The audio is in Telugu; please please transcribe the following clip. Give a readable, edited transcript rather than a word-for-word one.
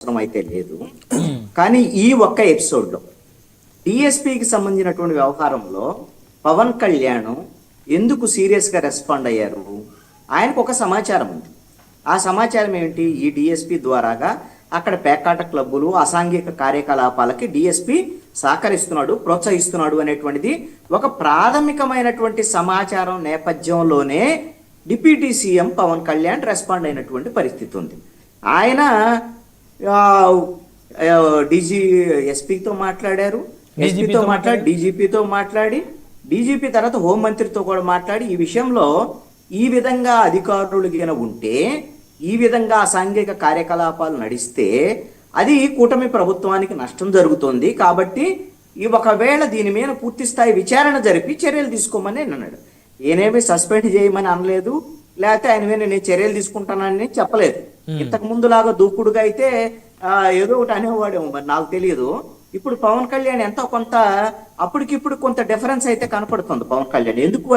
అవసరం అయితే లేదు. కానీ ఈ ఒక్క ఎపిసోడ్లో డిఎస్పికి సంబంధించినటువంటి వ్యవహారంలో పవన్ కళ్యాణ్ ఎందుకు సీరియస్గా రెస్పాండ్ అయ్యారు? ఆయనకు ఒక సమాచారం ఉంది. ఆ సమాచారం ఏమిటి? ఈ డిఎస్పి ద్వారాగా అక్కడ పేకాట క్లబ్బులు, అసాంఘిక కార్యకలాపాలకి డిఎస్పి సహకరిస్తున్నాడు, ప్రోత్సహిస్తున్నాడు అనేటువంటిది ఒక ప్రాథమికమైనటువంటి సమాచారం నేపథ్యంలోనే deputy CM Pawan Kalyan respond అయినటువంటి పరిస్థితి ఉంది. ఆయన ఎస్పీతో మాట్లాడారు, ఎస్పీతో మాట్లాడి డీజీపీతో మాట్లాడి, డీజీపీ తర్వాత హోంమంత్రితో కూడా మాట్లాడి ఈ విషయంలో ఈ విధంగా అధికారులు గిన ఉంటే, ఈ విధంగా అసాంఘిక కార్యకలాపాలు నడిస్తే అది కూటమి ప్రభుత్వానికి నష్టం జరుగుతుంది. కాబట్టి ఒకవేళ దీని మీద పూర్తి స్థాయి విచారణ జరిపి చర్యలు తీసుకోమని అన్నాడు. ఈయనేమి సస్పెండ్ చేయమని అనలేదు, లేకపోతే ఆయన మీద నేను చర్యలు తీసుకుంటానని చెప్పలేదు. ఇంతకు ముందులాగా దూకుడుగా అయితే ఏదో ఒకటి అనేవాడేమో, మరి నాకు తెలియదు. ఇప్పుడు పవన్ కళ్యాణ్ ఎంతో కొంత అప్పటికిప్పుడు కొంత డిఫరెన్స్ అయితే కనపడుతుంది పవన్ కళ్యాణ్. ఎందుకు